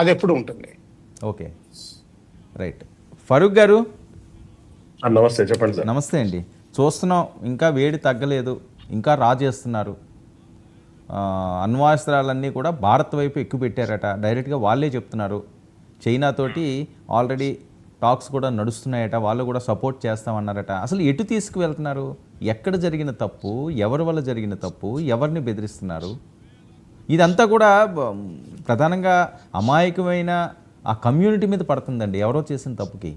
అది ఎప్పుడు ఉంటుంది. Okay, right. ఫరూక్ గారు నమస్తే, చెప్పండి సార్. నమస్తే అండి. చూస్తున్నాం, ఇంకా వేడి తగ్గలేదు, ఇంకా రా చేస్తున్నారు. అణ్వాస్త్రాలన్నీ కూడా భారత్ వైపు ఎక్కువ పెట్టారట, డైరెక్ట్గా వాళ్ళే చెప్తున్నారు. చైనాతోటి ఆల్రెడీ టాక్స్ కూడా నడుస్తున్నాయట, వాళ్ళు కూడా సపోర్ట్ చేస్తామన్నారట. అసలు ఎటు తీసుకువెళ్తున్నారు? ఎక్కడ జరిగిన తప్పు, ఎవరి వల్ల జరిగిన తప్పు, ఎవరిని బెదిరిస్తున్నారు? ఇదంతా కూడా ప్రధానంగా అమాయకమైన ఆ కమ్యూనిటీ మీద పడుతుందండి, ఎవరో చేసిన తప్పుకి.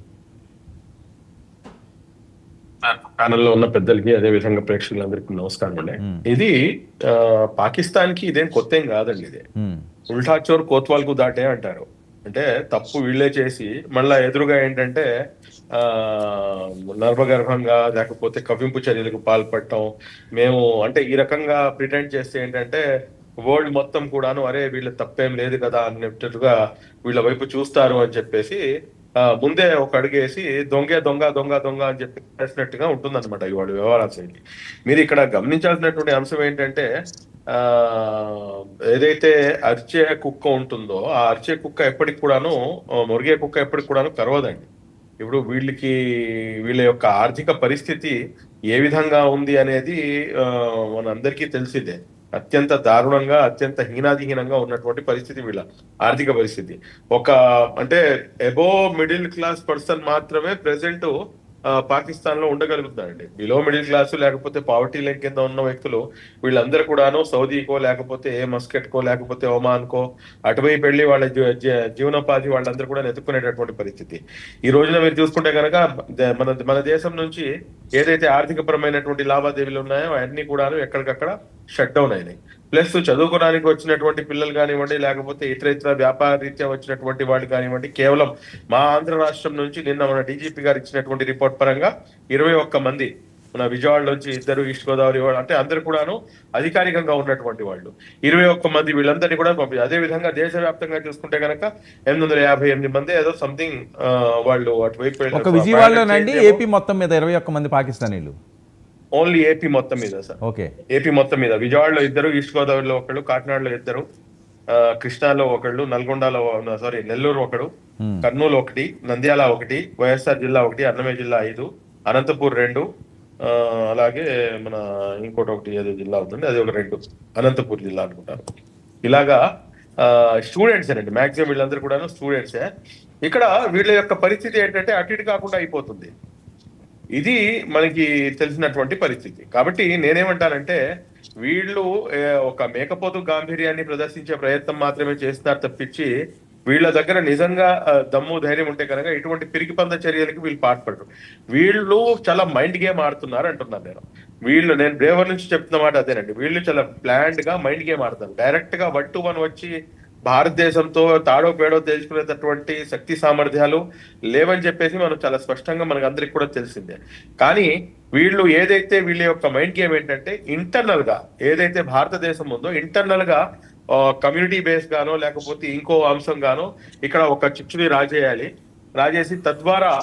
ప్యానెల్లో ఉన్న పెద్దలకి అదే విధంగా ప్రేక్షకులందరికీ నమస్కారం అండి. ఇది పాకిస్తాన్ కి ఇదేం కొత్త ఏం కాదండి. ఇది ఉల్టా చోర్ కోత్వాల్కు దాటే అంటారు. అంటే తప్పు వీళ్ళే చేసి మళ్ళా ఎదురుగా ఏంటంటే నర్మగర్భంగా లేకపోతే కవ్వింపు చర్యలకు పాల్పడటం. మేము అంటే ఈ రకంగా ప్రిటెండ్ చేస్తే ఏంటంటే వరల్డ్ మొత్తం కూడాను అరే వీళ్ళ తప్పేం లేదు కదా అన్నట్టుగా వీళ్ళ వైపు చూస్తారు అని చెప్పేసి ముందే ఒక అడుగేసి దొంగ దొంగ దొంగ దొంగ అని చెప్పి చేసినట్టుగా ఉంటుందన్నమాట ఇవాళ వ్యవహారాల శైలి. మీరు ఇక్కడ గమనించాల్సినటువంటి అంశం ఏంటంటే ఏదైతే అరిచే కుక్క ఉంటుందో ఆ అరిచే కుక్క ఎప్పటికి కూడాను మొరిగే కుక్క ఎప్పటికి కూడాను కరవదండి. ఇప్పుడు వీళ్ళ యొక్క ఆర్థిక పరిస్థితి ఏ విధంగా ఉంది అనేది మనందరికీ తెలిసిదే. అత్యంత దారుణంగా, అత్యంత హీనాదిహీనంగా ఉన్నటువంటి పరిస్థితి వీళ్ళ ఆర్థిక పరిస్థితి. ఒక అంటే అబో మిడిల్ క్లాస్ పర్సన్ మాత్రమే ప్రెసెంట్ పాకిస్తాన్ లో ఉండగలుగుతారండి. బిలో మిడిల్ క్లాస్ లేకపోతే పావర్టీ లైన్ కింద ఉన్న వ్యక్తులు వీళ్ళందరూ కూడాను సౌదీకో లేకపోతే మస్కెట్ కో లేకపోతే ఒమాన్ కో అటువైపు వెళ్ళి వాళ్ళ జీవనోపాధి వాళ్ళందరూ కూడా ఎత్తుకునేటటువంటి పరిస్థితి. ఈ రోజున మీరు చూసుకుంటే కనుక మన దేశం నుంచి ఏదైతే ఆర్థిక పరమైనటువంటి లావాదేవీలు ఉన్నాయో అవన్నీ కూడాను ఎక్కడికక్కడ షట్ డౌన్ అయినాయి. ప్లస్ చదువుకోవడానికి వచ్చినటువంటి పిల్లలు కానివ్వండి, లేకపోతే ఇతర వ్యాపార రీత్యా వచ్చినటువంటి వాళ్ళు కానివ్వండి, కేవలం మా ఆంధ్ర రాష్ట్రం నుంచి నిన్న మన డీజీపీ గారు ఇచ్చినటువంటి రిపోర్ట్ పరంగా 21 మంది, మన విజయవాడ నుంచి 2 ఈస్ట్ గోదావరి వాళ్ళు, అంటే అందరు కూడాను అధికారికంగా ఉన్నటువంటి వాళ్ళు 21 మంది, వీళ్ళందరినీ కూడా పంపించారు. అదే విధంగా దేశవ్యాప్తంగా చూసుకుంటే కనుక 858 మంది ఏదో సంథింగ్ వాళ్ళు అటువైపు విజయవాడలోనండి. ఏపీ మొత్తం మీద 21 మంది పాకిస్తానీలు. ఓన్లీ ఏపీ మొత్తం మీద సార్. ఓకే, ఏపీ మొత్తం మీద విజయవాడలో 2, ఈస్ట్ గోదావరిలో 1, కాకినాడలో 2, కృష్ణాలో 1, నల్గొండలో నెల్లూరు 1, కర్నూలు 1, నంద్యాల 1, వైఎస్ఆర్ జిల్లా 1, అన్నమయ్య జిల్లా 5, అనంతపూర్ 2, అలాగే మన ఇంకోటి ఏదో జిల్లా ఉంటుంది అది ఒక 2, అనంతపూర్ జిల్లా అనుకుంటారు. ఇలాగా స్టూడెంట్స్ అండి మాక్సిమం, వీళ్ళందరూ కూడా స్టూడెంట్సే. ఇక్కడ వీళ్ళ యొక్క పరిస్థితి ఏంటంటే అటు ఇటు కాకుండా అయిపోతుంది. ఇది మనకి తెలిసినటువంటి పరిస్థితి. కాబట్టి నేనేమంటానంటే వీళ్ళు ఒక మేకపోతు గాంభీర్యాన్ని ప్రదర్శించే ప్రయత్నం మాత్రమే చేస్తున్నారు తప్పించి వీళ్ళ దగ్గర నిజంగా దమ్ము ధైర్యం ఉంటే కనుక ఇటువంటి పిరికి పంద చర్యలకి వీళ్ళు పాటుపడరు. వీళ్ళు చాలా మైండ్ గేమ్ ఆడుతున్నారు అంటున్నాను నేను బ్రేవర్ నుంచి చెప్తున్న మాట అదేనండి. వీళ్ళు చాలా ప్లాన్డ్ గా మైండ్ గేమ్ ఆడుతారు. డైరెక్ట్ గా 1 to 1 వచ్చి భారతదేశంతో తాడో పేడో తెలుసుకునేటటువంటి శక్తి సామర్థ్యాలు లేవని చెప్పేసి మనం చాలా స్పష్టంగా మనకు అందరికి కూడా తెలిసిందే. కానీ వీళ్ళు ఏదైతే వీళ్ళ యొక్క మైండ్ గేమ్ ఏంటంటే ఇంటర్నల్ గా ఏదైతే భారతదేశం ఉందో ఇంటర్నల్ గా కమ్యూనిటీ బేస్ గానో లేకపోతే ఇంకో అంశం గానో ఇక్కడ ఒక చిచ్చుని రాజేసి తద్వారా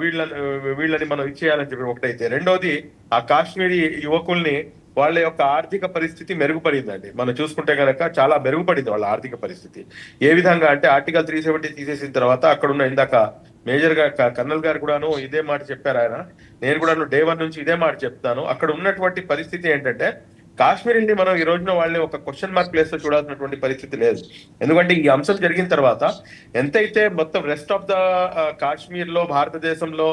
వీళ్ళని మనం ఇచ్చేయాలని చెప్పి ఒకటైతే, రెండోది ఆ కాశ్మీరీ యువకుల్ని వాళ్ళ యొక్క ఆర్థిక పరిస్థితి మెరుగుపడిందండి. మనం చూసుకుంటే కనుక చాలా మెరుగుపడింది వాళ్ళ ఆర్థిక పరిస్థితి. ఏ విధంగా అంటే ఆర్టికల్ 370 తీసేసిన తర్వాత అక్కడున్న ఇందాక మేజర్ గా కర్నల్ గారు కూడాను ఇదే మాట చెప్పారు. ఆయన నేను కూడా డే 1 నుంచి ఇదే మాట చెప్తాను. అక్కడ ఉన్నటువంటి పరిస్థితి ఏంటంటే కాశ్మీర్ని మనం ఈ రోజున వాళ్ళని ఒక క్వశ్చన్ మార్క్ ప్లేస్ లో చూడాల్సినటువంటి పరిస్థితి లేదు. ఎందుకంటే ఈ అంశం జరిగిన తర్వాత ఎంతైతే మొత్తం రెస్ట్ ఆఫ్ ద కాశ్మీర్ లో భారతదేశంలో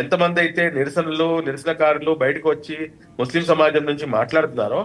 ఎంతమంది అయితే నిరసనకారులు బయటకు వచ్చి ముస్లిం సమాజం నుంచి మాట్లాడుతున్నారో